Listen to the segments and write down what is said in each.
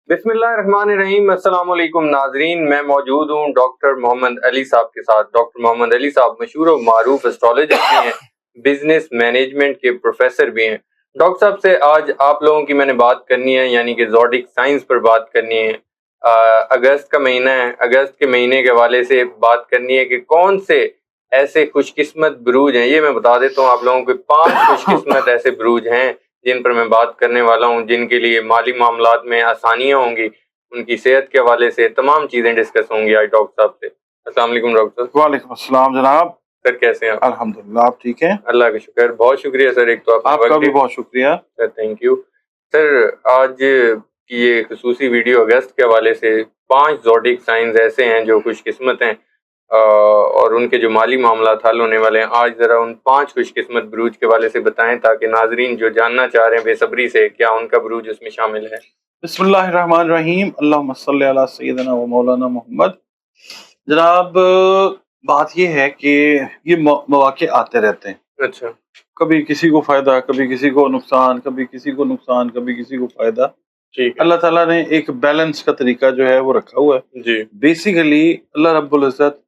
बिस्मिल्लाहिर्रहमानिर्रहीम। अस्सलाम वालेकुम नाजरीन, मैं मौजूद हूँ डॉक्टर मोहम्मद अली साहब के साथ। डॉक्टर मोहम्मद अली साहब मशहूर और मारूफ एस्ट्रोलॉजिस्ट भी हैं, बिजनेस मैनेजमेंट के प्रोफेसर भी हैं। डॉक्टर साहब से आज आप लोगों की मैंने बात करनी है, यानी कि ज़ोडिक साइंस पर बात करनी है। अगस्त का महीना है, अगस्त के महीने के हवाले से बात करनी है कि कौन से ऐसे खुशकिस्मत बुरूज हैं। ये मैं बता देता हूँ आप लोगों को, 5 खुशकिस्मत ऐसे बुरूज हैं जिन पर मैं बात करने वाला हूँ, जिनके लिए माली मामलात में आसानियाँ होंगी, उनकी सेहत के हवाले से तमाम चीज़ें डिस्कस होंगी आज डॉक्टर साहब से। अस्सलाम वालेकुम डॉक्टर साहब। वालेकुम अस्सलाम जनाब। सर कैसे हैं आप? अल्हम्दुलिल्लाह, आप ठीक हैं? अल्लाह का शुक्र, बहुत शुक्रिया सर। एक तो आपका भी बहुत शुक्रिया सर, थैंक यू सर। आज की ये खसूसी वीडियो अगस्त के हवाले से 5 ज़ोडिक साइंस ऐसे हैं जो खुशकिस्मत हैं और उनके जो माली मामला हल होने वाले हैं। आज ज़रा उन 5 खुशकिस्मत बुरूज के हवाले से बताएं, ताकि नाजरीन जो जानना चाह रहे हैं बेसब्री से क्या उनका बुरूज उसमें शामिल है। बिस्मिल्लाहिर्रहमानिर्रहीम, अल्लाहुम्मा सल्ली अला सय्यिदना व मौलाना मोहम्मद। जनाब, बात ये है कि ये मौके आते रहते हैं। अच्छा, कभी किसी को फायदा, कभी किसी को नुकसान, कभी किसी को नुकसान, कभी किसी को फायदा। ठीक है अल्लाह ताला ने एक बैलेंस का तरीका जो है वो रखा हुआ है। जी। बेसिकली अल्लाह रब्बुल इज्जत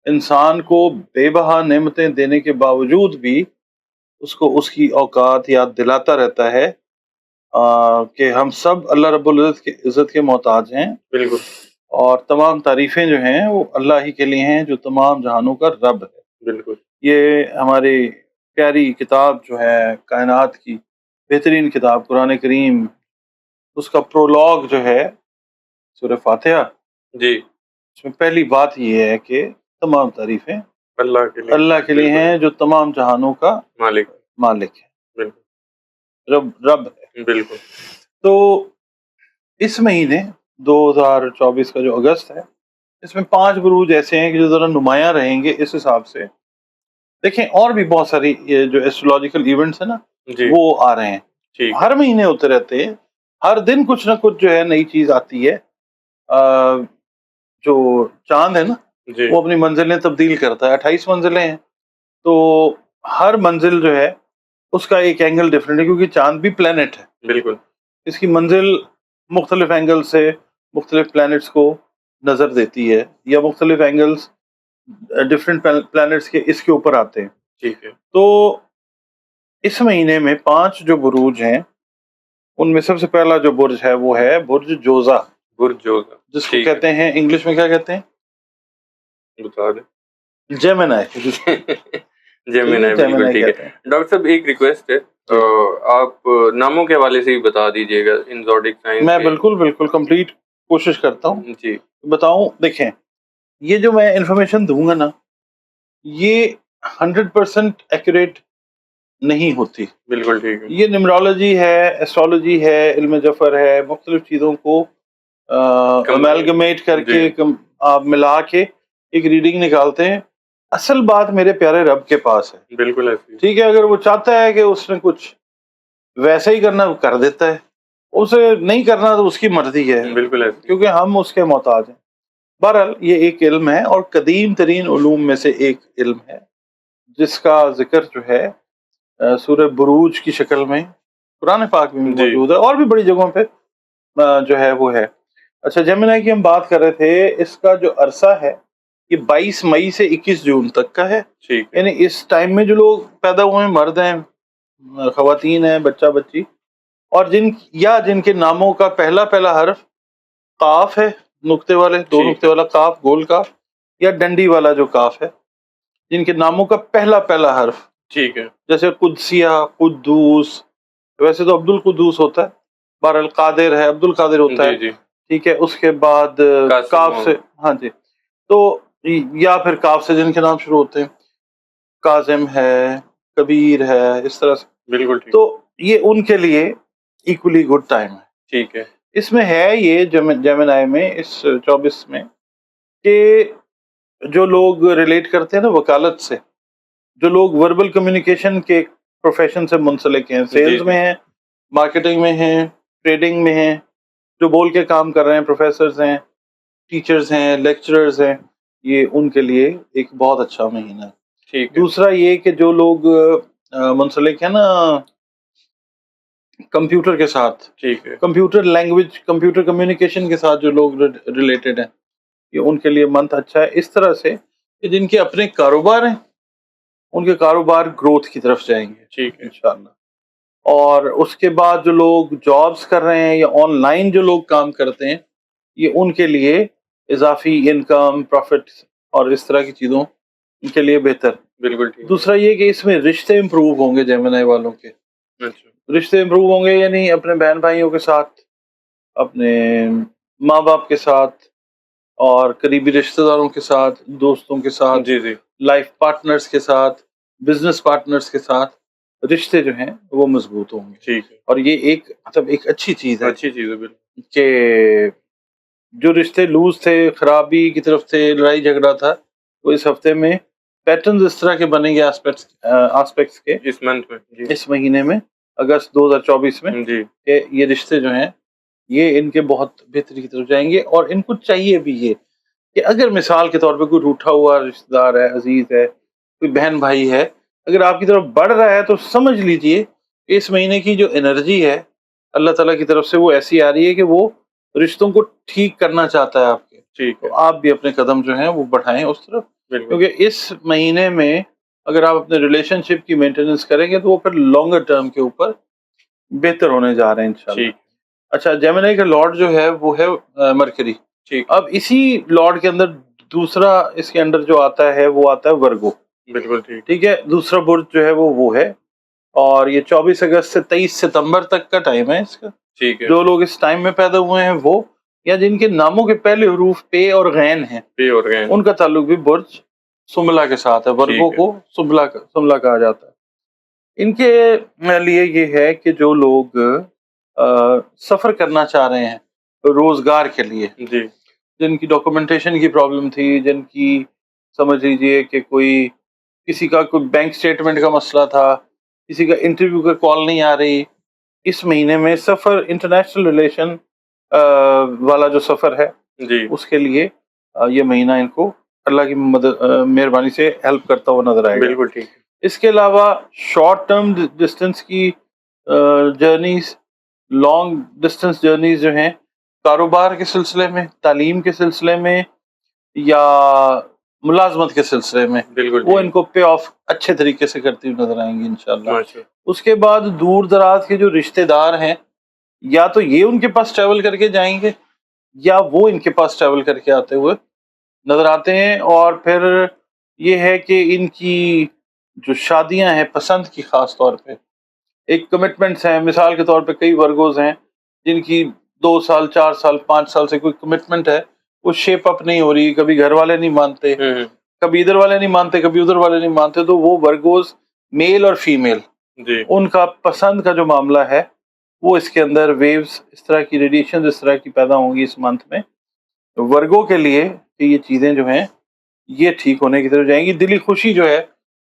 इंसान को बेबहा नेमतें देने के बावजूद भी उसको उसकी औकात याद दिलाता रहता है कि हम सब अल्लाह रब्बुल इज्जत के मोहताज हैं। बिल्कुल, और तमाम तारीफें जो हैं वो अल्लाह ही के लिए हैं जो तमाम जहानों का रब है। बिल्कुल। ये हमारी प्यारी किताब जो है कायनात की बेहतरीन किताब कुरान करीम, उसका प्रोलॉग जो है सूरह फातिहा, जी, उसमें पहली बात ये है कि तमाम तारीफें अल्लाह के लिए हैं जो तमाम जहानों का मालिक। मालिक है, बिल्कुल, रब है। बिल्कुल। तो इस महीने 2024 का जो अगस्त है, इसमें 5 बुरूज ऐसे हैं कि जो जरा नुमायां रहेंगे। इस हिसाब से देखें, और भी बहुत सारी ये जो एस्ट्रोलॉजिकल इवेंट्स है ना, जी, वो आ रहे हैं। ठीक है। हर महीने होते रहते हैं, हर दिन कुछ ना कुछ जो है नई चीज आती है। जो चांद है ना, जी, वो अपनी मंजिलें तब्दील करता है। 28 मंजिलें हैं, तो हर मंजिल जो है उसका एक एंगल डिफरेंट है, क्योंकि चांद भी प्लेनेट है। बिल्कुल, इसकी मंजिल मुख्तलिफ एंगल से मुख्तलिफ प्लैनेट्स को नज़र देती है, या मुख्तलिफ एंगल्स डिफरेंट प्लैनेट्स के इसके ऊपर आते हैं। ठीक है। तो इस महीने में 5 जो बुरूज हैं, उनमें सबसे पहला जो बुर्ज है वो है बुर्ज जोजा, बुर्ज-जोजा, जिसको ठीक है। कहते हैं इंग्लिश में क्या कहते हैं? बता दें। जेमिनी। जेमिनी, बिल्कुल जेमिनी ठीक है। कहते हैं डॉक्टर साहब एक रिक्वेस्ट है, जी। आप नामों के हवाले से ही बता दीजिएगा इन ज़ोडिक साइंस मैं के। बिल्कुल कंप्लीट कोशिश करता हूँ जी, बताऊं। देखें, ये जो मैं इंफॉर्मेशन दूंगा ना, ये 100% एक्यूरेट नहीं होती। बिल्कुल ठीक है। ये न्यूमरोलॉजी है, एस्ट्रोलॉजी है, इल्म जफर है, मुख्तलिफ चीज़ों को अमेलगमेट करके आप मिला के एक रीडिंग निकालते हैं। असल बात मेरे प्यारे रब के पास है। बिल्कुल ऐसी। ठीक है, अगर वो चाहता है कि उसने कुछ वैसा ही करना, कर देता है। उसे नहीं करना तो उसकी मर्जी है, बिल्कुल ऐसी। क्योंकि हम उसके मोहताज हैं। बहरहाल ये एक इल्म है और कदीम तरीन उलूम में से एक इल्म है, जिसका जिक्र जो है सूरह बुरूज की शक्ल में कुरान पाक में भी मौजूद है, और भी बड़ी जगहों पे जो है वो है। अच्छा, जेमिनी की हम बात कर रहे थे। इसका जो अरसा है ये 22 मई से 21 जून तक का है। ठीक है। यानी इस टाइम में जो लोग पैदा हुए हैं, मर्द हैं, खवातीन हैं, बच्चा बच्ची, और जिनके नामों का पहला पहला हर्फ काफ है, नुक्ते वाले, 2 नुक्ते वाला काफ, गोल काफ, या डंडी वाला जो काफ है, जिनके नामों का पहला पहला हर्फ, ठीक है। जैसे कुदसिया, कुद्दूस, वैसे तो अब्दुल कुद्दूस होता है, बहरहाल कादिर है, अब्दुल कादिर होता है। जी। ठीक है, उसके बाद काफ से, हाँ जी, तो या फिर काफ से जिनके नाम शुरू होते हैं, काजिम है, कबीर है, इस तरह से। बिल्कुल ठीक। तो ये उनके लिए इक्वली गुड टाइम है। ठीक है। इसमें है ये जेमिनी में इस 24 में कि जो लोग रिलेट करते हैं ना वकालत से, जो लोग वर्बल कम्युनिकेशन के प्रोफेशन से मुंसलिक हैं, सेल्स में हैं, मार्केटिंग में हैं, ट्रेडिंग में हैं, जो बोल के काम कर रहे हैं, प्रोफेसर्स हैं, टीचर्स हैं, लेक्चरर्स हैं, ये उनके लिए एक बहुत अच्छा महीना है। ठीक है। दूसरा ये कि जो लोग मुंसलिक है ना कंप्यूटर के साथ, ठीक है, कंप्यूटर लैंग्वेज, कंप्यूटर कम्युनिकेशन के साथ जो लोग रिलेटेड हैं, ये उनके लिए मंथ अच्छा है। इस तरह से कि जिनके अपने कारोबार हैं, उनके कारोबार ग्रोथ की तरफ जाएंगे ठीक है, इंशाल्लाह। और उसके बाद जो लोग जॉब्स कर रहे हैं या ऑनलाइन जो लोग काम करते हैं, ये उनके लिए इजाफी इनकम, प्रॉफिट और इस तरह की चीज़ों इनके लिए बेहतर। बिल्कुल ठीक दूसरा ये कि इसमें रिश्ते इंप्रूव होंगे जेमिनी वालों के। है, अच्छा, रिश्ते इंप्रूव होंगे यानी अपने बहन भाइयों के साथ, अपने माँ बाप के साथ, और करीबी रिश्तेदारों के साथ, दोस्तों के साथ, जी, जी, लाइफ पार्टनर्स के साथ, बिजनेस पार्टनर्स के साथ रिश्ते जो हैं वो मजबूत होंगे। ठीक है, और ये एक मतलब एक अच्छी चीज़ है अच्छी चीज़ है, बिल्कुल, कि जो रिश्ते लूज थे, खराबी की तरफ थे, लड़ाई झगड़ा था, वो इस हफ्ते में पैटर्न इस तरह के बनेंगे एस्पेक्ट्स के इस मंथ में, जी, इस महीने में, अगस्त 2024 में, जी, कि ये रिश्ते जो हैं ये इनके बहुत बेहतरी की तरफ जाएंगे। और इनको चाहिए भी ये कि अगर मिसाल के तौर पे कोई रूठा हुआ रिश्तेदार है, अजीज है, कोई बहन भाई है, अगर आपकी तरफ बढ़ रहा है तो समझ लीजिए कि इस महीने की जो एनर्जी है अल्लाह ताला की तरफ से वो ऐसी आ रही है कि वो रिश्तों को ठीक करना चाहता है आपके। ठीक तो है, आप भी अपने कदम जो हैं वो बढ़ाएं उस तरफ, बिल्कुल, क्योंकि इस महीने में अगर आप अपने रिलेशनशिप की मेंटेनेंस करेंगे तो वो फिर लॉन्गर टर्म के ऊपर बेहतर होने जा रहे हैं इंशाल्लाह। ठीक, अच्छा, जेमिनी का लॉर्ड जो है वो है मरकरी। ठीक, अब इसी लॉर्ड के अंदर दूसरा इसके अंदर जो आता है वो आता है वर्गो। बिल्कुल ठीक, ठीक है, दूसरा बुर्ज जो है वो है, और ये 24 अगस्त से 23 सितंबर तक का टाइम है इसका। ठीक है, जो लोग इस टाइम में पैदा हुए हैं वो, या जिनके नामों के पहले हरूफ पे और गैन हैं, पे और गए, उनका ताल्लुक भी बुर्ज सुमला के साथ है। वर्गो ठीक है, को सुमला कहा जाता है। इनके लिए ये है कि जो लोग सफर करना चाह रहे हैं रोजगार के लिए, जी, जिनकी डॉक्यूमेंटेशन की प्रॉब्लम थी, जिनकी समझ लीजिए कि कोई किसी का कोई बैंक स्टेटमेंट का मसला था, किसी का इंटरव्यू का कॉल नहीं आ रही, इस महीने में सफर, इंटरनेशनल रिलेशन वाला जो सफर है जी, उसके लिए ये महीना इनको अल्लाह की मदद मेहरबानी से हेल्प करता हुआ नजर आएगा। बिल्कुल ठीक है, इसके अलावा शॉर्ट टर्म डिस्टेंस की जर्नीज, लॉन्ग डिस्टेंस जर्नीज जो हैं कारोबार के सिलसिले में, तालीम के सिलसिले में, या मुलाजमत के सिलसिले में, बिल्कुल वो ठीक, इनको पे ऑफ अच्छे तरीके से करती हुई नजर आएंगी इंशाल्लाह। माशा, उसके बाद दूर दराज के जो रिश्तेदार हैं, या तो ये उनके पास ट्रैवल करके जाएंगे या वो इनके पास ट्रैवल करके आते हुए नजर आते हैं। और फिर ये है कि इनकी जो शादियां हैं पसंद की, खास तौर पे एक कमिटमेंट्स हैं, मिसाल के तौर पे कई वर्गोज हैं जिनकी 2 साल, 4 साल, 5 साल से कोई कमिटमेंट है, वो शेप अप नहीं हो रही, कभी घर वाले नहीं मानते, कभी इधर वाले नहीं मानते, कभी उधर वाले नहीं मानते, तो वो वर्गोज मेल और फीमेल, जी, उनका पसंद का जो मामला है वो इसके अंदर वेव्स, इस तरह की रेडिएशन इस तरह की पैदा होंगी इस मंथ में वर्गों के लिए, कि ये चीजें जो हैं ये ठीक होने की तरफ जाएंगी। दिली खुशी जो है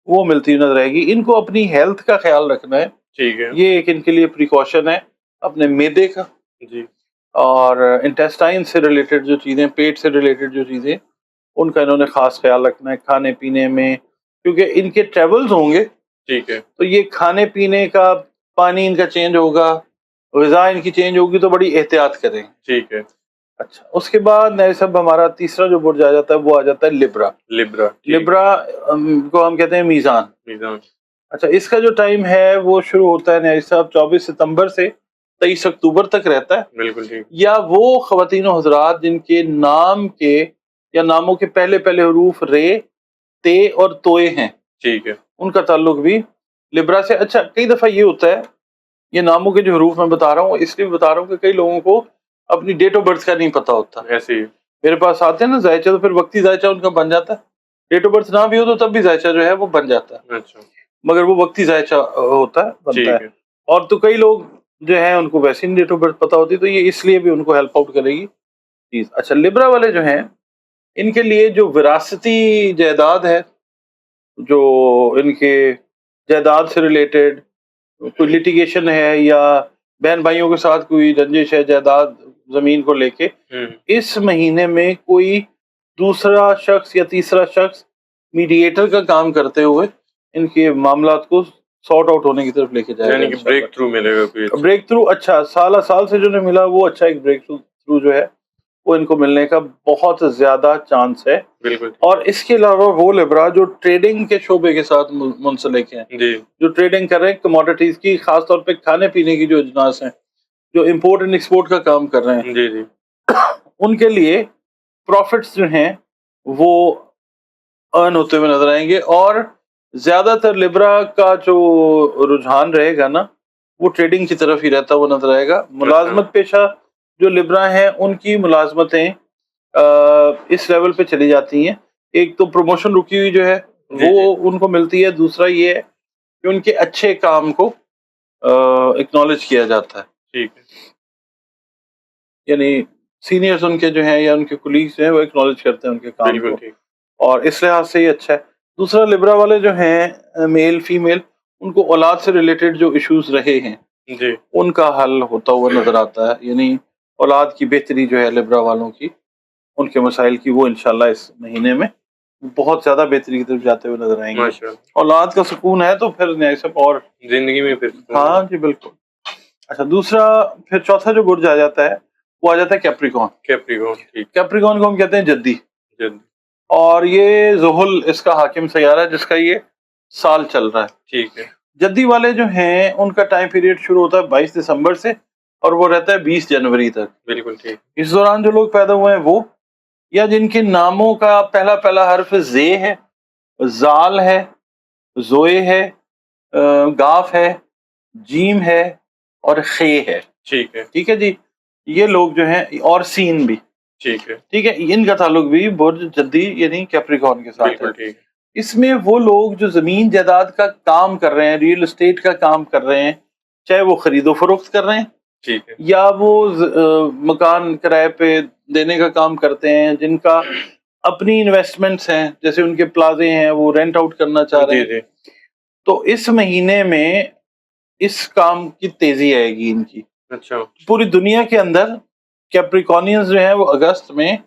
वो मिलती हुई नजर आएगी। इनको अपनी हेल्थ का ख्याल रखना है, ठीक है, ये एक इनके लिए प्रिकॉशन है अपने मैदे का, जी, और इंटेस्टाइन से रिलेटेड जो चीज़ें, पेट से रिलेटेड जो चीज़ें, उनका इन्होंने खास ख्याल रखना है खाने पीने में, क्योंकि इनके ट्रेवल्स होंगे ठीक है, तो ये खाने पीने का, पानी इनका चेंज होगा, ग़िज़ा इनकी चेंज होगी, तो बड़ी एहतियात करें। ठीक है, अच्छा, उसके बाद नए सब हमारा तीसरा जो बुर्ज आ जाता है वो आ जाता है लिब्रा। लिब्रा, ठीक, लिब्रा को हम कहते हैं मीज़ान। मीज़ान, अच्छा, इसका जो टाइम है वो शुरू होता है न्याय साहब 24 सितंबर से 23 अक्टूबर तक रहता है। बिल्कुल ठीक, या वो ख़वातीन और हज़रात जिनके नाम के या नामों के पहले पहले हरूफ रे, ते और तोए हैं, ठीक है, उनका ताल्लुक भी लिब्रा से। अच्छा, कई दफ़ा ये होता है, ये नामों के जो हरूफ मैं बता रहा हूँ इसलिए बता रहा हूँ कि कई लोगों को अपनी डेट ऑफ बर्थ का नहीं पता होता। ऐसे ही, मेरे पास आते हैं ना जायचा, तो फिर वक्ती जायचा उनका बन जाता है, डेट ऑफ बर्थ ना भी हो तो तब भी जायचा जो है वो बन जाता है, अच्छा, मगर वो वक्ती जायचा होता है, बनता ठीक है। है, और तो कई लोग जो हैं उनको वैसे ही डेट ऑफ बर्थ पता होती है, तो ये इसलिए भी उनको हेल्प आउट करेगी चीज़। अच्छा, लिब्रा वाले जो हैं इनके लिए जो विरासती जायदाद है, जो इनके जायदाद से रिलेटेड कोई लिटिगेशन है या बहन भाइयों के साथ कोई रंजिश है जायदाद जमीन को लेके, इस महीने में कोई दूसरा शख्स या तीसरा शख्स मीडिएटर का काम करते हुए इनके मामलात को सॉर्ट आउट होने की तरफ लेके जाएगा। यानी कि ब्रेक थ्रू मिलेगा कोई ब्रेक थ्रू अच्छा साल से जो मिला वो अच्छा एक ब्रेक थ्रू जो है वो इनको मिलने का बहुत ज्यादा चांस है। बिल्कुल। और इसके अलावा वो लिब्रा जो ट्रेडिंग के शोबे के साथ मुंसलिक हैं, जी, जो ट्रेडिंग कर रहे हैं कमोडिटीज की, खासतौर पे खाने पीने की जो अजनास हैं, जो इम्पोर्ट एंड एक्सपोर्ट का काम कर रहे हैं, जी जी, उनके लिए प्रॉफिट्स जो हैं वो अर्न होते हुए नजर आएंगे। और ज्यादातर लिब्रा का जो रुझान रहेगा ना वो ट्रेडिंग की तरफ ही रहता हुआ नजर आएगा। मुलाजमत पेशा जो लिब्रा हैं उनकी मुलाजमतें इस लेवल पे चली जाती हैं। एक तो प्रमोशन रुकी हुई जो है जी वो उनको मिलती है, दूसरा ये है कि उनके अच्छे काम को एक्नॉलेज किया जाता है। ठीक है, यानी सीनियर्स उनके जो हैं या उनके कुलीग्स हैं वो एक्नॉलेज करते हैं उनके काम बिल्कुल को, ठीक, और इस लिहाज से ये अच्छा है। दूसरा लिब्रा वाले जो हैं मेल फीमेल, उनको औलाद से रिलेटेड जो इश्यूज रहे हैं जी उनका हल होता हुआ नजर आता है। यानी औलाद की बेहतरी जो है लिब्रा वालों की, उनके मसाइल की, वो इंशाल्लाह इस महीने में बहुत ज्यादा बेहतरी की तरफ जाते हुए नजर आएंगे। माशाल्लाह, औलाद का सुकून है तो फिर न्याय सब और जिंदगी में फिर हाँ जी बिल्कुल। अच्छा दूसरा फिर चौथा जो बुर्ज आ जाता है वो आ जाता है कैप्रिकॉन। कैप्रिकॉन, ठीक, कैप्रिकॉन को हम कहते हैं जद्दी, जल्दी, और ये ज़ुहुल इसका हाकिम सैयारा है जिसका ये साल चल रहा है। ठीक है, जद्दी वाले जो हैं उनका टाइम पीरियड शुरू होता है 22 दिसंबर से और वो रहता है 20 जनवरी तक। बिल्कुल ठीक, इस दौरान जो लोग पैदा हुए हैं वो, या जिनके नामों का पहला पहला हर्फ जे है, जाल है, जोए है, गाफ है, जीम है और खे है। ठीक है, ठीक है जी, ये लोग जो हैं, और सीन भी, ठीक है, ठीक है, इनका ताल्लुक भी बुर्ज जद्दी यानी कैप्रिकॉन के साथ बिल्कुल है। ठीक, इसमें वो लोग जो जमीन जायदाद का काम कर रहे हैं, रियल एस्टेट का काम कर रहे हैं, चाहे वो खरीदो फरोख्त कर रहे हैं ठीक है, या वो मकान किराए पे देने का काम करते हैं, जिनका अपनी इन्वेस्टमेंट्स हैं, जैसे उनके प्लाजे हैं वो रेंट आउट करना चाह रहे जी हैं, जी, तो इस महीने में इस काम की तेजी आएगी इनकी। अच्छा, पूरी दुनिया के अंदर कैप्रिकॉनियंस जो हैं वो अगस्त में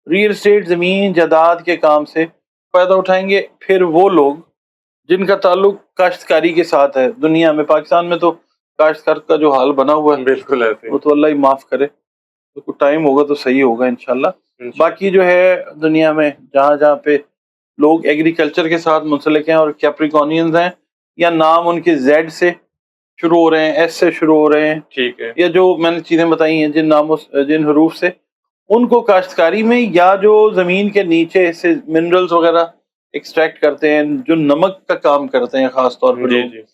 रियल एस्टेट जमीन जायदाद के काम से फायदा उठाएंगे। फिर वो लोग जिनका ताल्लुक काश्तकारी के साथ है, दुनिया में, पाकिस्तान में तो काश्तकार का जो हाल बना हुआ है बिल्कुल ऐसे, वो तो अल्लाह ही माफ करे, तो कुछ टाइम होगा तो सही होगा इंशाल्लाह। इंशाल्लाह, बाकी जो है दुनिया में जहाँ जहाँ पे लोग एग्रीकल्चर के साथ मुंसलिक हैं और कैप्रिकॉनियंस हैं, या नाम उनके जेड से शुरू हो रहे हैं, एस से शुरू हो रहे हैं, ठीक है, या जो मैंने चीजें बताई हैं जिन नामों जिन हरूफ से, उनको काश्तकारी में या जो जमीन के नीचे से मिनरल्स वगैरह एक्सट्रैक्ट करते हैं, जो नमक का काम करते हैं खास तौर पे जी लोग जी,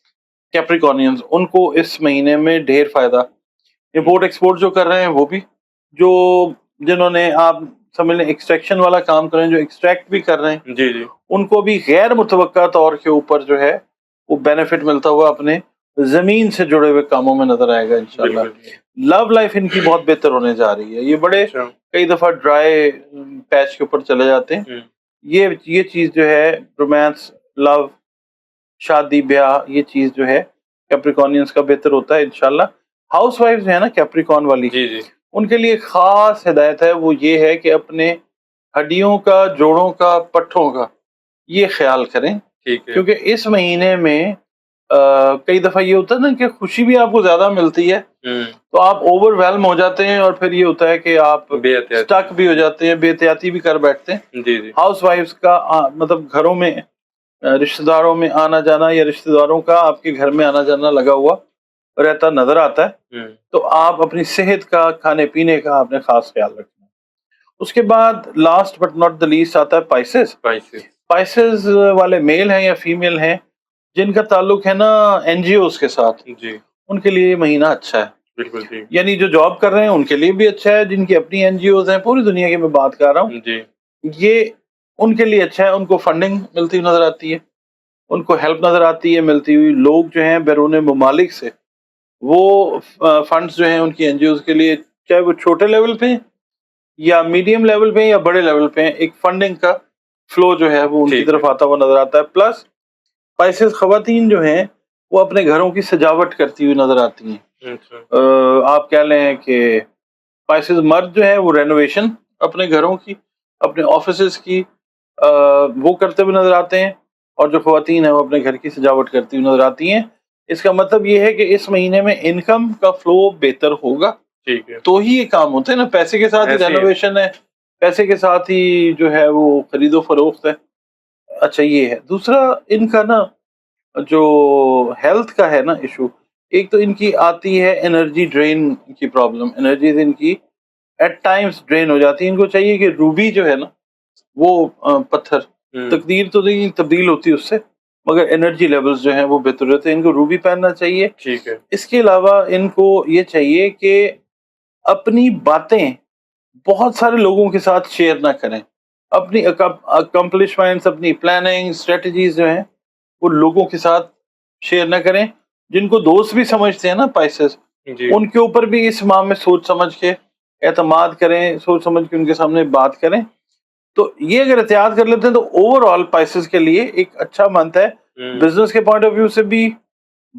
कैप्रिकॉनियंस, उनको इस महीने में ढेर फायदा। इम्पोर्ट एक्सपोर्ट जो कर रहे हैं वो भी, जो जिन्होंने आप समझ लें एक्सट्रैक्शन वाला काम कर रहे हैं, जो एक्सट्रैक्ट भी कर रहे हैं, जी जी, उनको भी गैर मुतवक्का तौर के ऊपर जो है वो बेनिफिट मिलता हुआ अपने जमीन से जुड़े हुए कामों में नजर आएगा इंशाल्लाह। बिल्कुल, लव लाइफ इनकी बहुत बेहतर होने जा रही है। ये बड़े अच्छा, कई दफा ड्राई पैच के ऊपर चले जाते हैं, ये चीज जो है रोमांस, लव, शादी ब्याह, ये चीज जो है कैप्रिकॉनियंस का बेहतर होता है इंशाल्लाह। हाउस वाइफ जो है ना कैप्रिकॉन वाली, जी जी, उनके लिए खास हिदायत है, वो ये है कि अपने हड्डियों का, जोड़ों का, पट्ठों का ये ख्याल करें, ठीक है, क्योंकि इस महीने में कई दफा ये होता है ना कि खुशी भी आपको ज्यादा मिलती है तो आप ओवरवेलम हो जाते हैं, और फिर ये होता है कि आप बेहतियाती, स्टक भी हो जाते हैं, बेहतियाती भी कर बैठते हैं। जी जी, हाउस वाइफ्स का मतलब घरों में रिश्तेदारों में आना जाना, या रिश्तेदारों का आपके घर में आना जाना लगा हुआ रहता नजर आता है, तो आप अपनी सेहत का, खाने पीने का आपने खास ख्याल रखना है। उसके बाद last but not the least आता है पाइसेस। स्पाइसेस, पाइसेस वाले मेल हैं या फीमेल हैं जिनका ताल्लुक है ना एनजीओज के साथ, जी, उनके लिए ये महीना अच्छा है। बिल्कुल ठीक, यानी जो जॉब कर रहे हैं उनके लिए भी अच्छा है, जिनकी अपनी एनजीओज हैं, पूरी दुनिया की मैं बात कर रहा हूँ, जी, ये उनके लिए अच्छा है। उनको फंडिंग मिलती हुई नजर आती है, उनको हेल्प नजर आती है मिलती हुई। लोग जो हैं बैरून मुमालिक से वो फंड्स जो हैं उनकी एनजीओज के लिए, चाहे वो छोटे लेवल पे या मीडियम लेवल पे या बड़े लेवल पे, एक फंडिंग का फ्लो जो है वो उनकी ठीक तरफ है, आता हुआ नजर आता है। प्लस स्पाइसेस खवातीन जो हैं वो अपने घरों की सजावट करती हुई नजर आती हैं। अच्छा, आप कह लें कि स्पाइसेस मर्द जो है वो रेनोवेशन अपने घरों की, अपने ऑफिसेज की वो करते हुए नजर आते हैं। اور جو خواتین ہیں وہ اپنے گھر کی سجاوٹ کرتی ہوئی نظر آتی ہیں. اس کا مطلب یہ ہے کہ اس مہینے میں انکم کا فلو بہتر ہوگا, ٹھیک ہے. تو ہی یہ کام ہوتے ہیں نا. پیسے کے ساتھ ہی ایسے ہی. رینوویشن ہے, پیسے کے ساتھ ہی جو ہے وہ خرید و فروخت ہے. اچھا یہ ہے. دوسرا ان کا نا جو ہیلتھ کا ہے نا ایشو, ایک تو ان کی آتی ہے انرجی ڈرین کی پرابلم. انرجیز ان کی ایٹ ٹائمز ڈرین ہو جاتی ہے. ان کو چاہیے کہ روبی جو ہے نا وہ پتھر, تقدیر تو نہیں تبدیل ہوتی اس سے, مگر انرجی لیولز جو ہیں وہ بہتر ہوتے ہیں. ان کو روبی پہننا چاہیے. ٹھیک ہے. اس کے علاوہ ان کو یہ چاہیے کہ اپنی باتیں بہت سارے لوگوں کے ساتھ شیئر نہ کریں. اپنی اکمپلشمنٹس, اپنی پلاننگ, اسٹریٹجیز جو ہیں وہ لوگوں کے ساتھ شیئر نہ کریں. جن کو دوست بھی سمجھتے ہیں نا پائسز, ان کے اوپر بھی اس ماہ میں سوچ سمجھ کے اعتماد کریں, سوچ سمجھ کے ان کے سامنے بات کریں. تو یہ اگر احتیاط کر لیتے ہیں تو اوور آل پائسز کے لیے ایک اچھا منتھ ہے, بزنس کے پوائنٹ آف ویو سے بھی,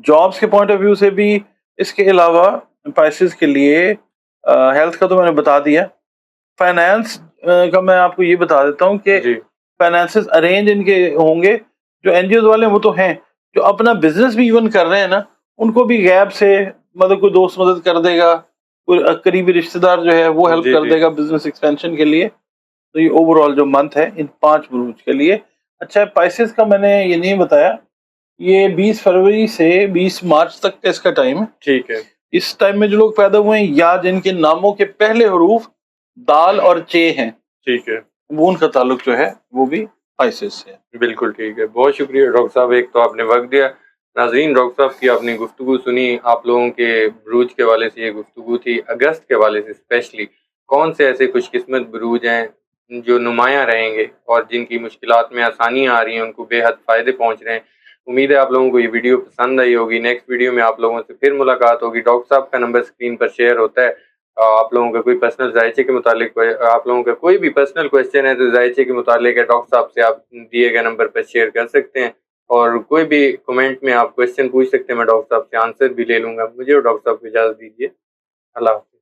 جابس کے پوائنٹ آف ویو سے بھی. اس کے علاوہ پائسز کے لیے ہیلتھ کا تو میں نے بتا دیا. فائنانس کا میں آپ کو یہ بتا دیتا ہوں کہ فائنانسز ارینج ان کے ہوں گے. جو این جی اوز والے ہیں وہ تو ہیں, جو اپنا بزنس بھی ایون کر رہے ہیں نا, ان کو بھی غیب سے مطلب کوئی دوست مدد کر دے گا, کوئی قریبی رشتہ دار جو ہے وہ ہیلپ کر دے گا بزنس ایکسپینشن کے لیے. تو یہ اوور آل جو منتھ ہے ان 5 بروج کے لیے اچھا ہے. پائسز کا میں نے یہ نہیں بتایا, یہ 20 فروری سے 20 مارچ تک کا اس کا ٹائم ہے. ٹھیک ہے. اس ٹائم میں جو لوگ پیدا ہوئے ہیں یا جن کے ناموں کے پہلے حروف دال اور چے ہیں, ٹھیک ہے, وہ ان کا تعلق جو ہے وہ بھی پائسز سے ہے. بالکل ٹھیک ہے. بہت شکریہ ڈاکٹر صاحب, ایک تو آپ نے وقت دیا. ناظرین, ڈاکٹر صاحب کی آپ نے گفتگو سنی. آپ لوگوں کے بروج کے حوالے سے یہ گفتگو تھی. اگست کے حوالے سے اسپیشلی کون سے ایسے خوش قسمت بروج ہیں جو نمایاں رہیں گے اور جن کی مشکلات میں آسانیاں آ رہی ہیں, ان کو بے حد فائدے پہنچ رہے ہیں. امید ہے آپ لوگوں کو یہ ویڈیو پسند آئی ہوگی. نیکسٹ ویڈیو میں آپ لوگوں سے پھر ملاقات ہوگی. ڈاکٹر صاحب کا نمبر اسکرین پر شیئر ہوتا ہے. آپ لوگوں کا کوئی پرسنل ذائچے کے متعلق, آپ لوگوں کا کوئی بھی پرسنل کویشچن ہے تو ذائچے کے متعلق ہے, ڈاکٹر صاحب سے آپ دیے گئے نمبر پر شیئر کر سکتے ہیں. اور کوئی بھی کمنٹ میں آپ کویشچن پوچھ سکتے ہیں, میں ڈاکٹر صاحب سے آنسر بھی لے لوں گا. مجھے اور ڈاکٹر صاحب کو اجازت دیجیے. اللہ حافظ.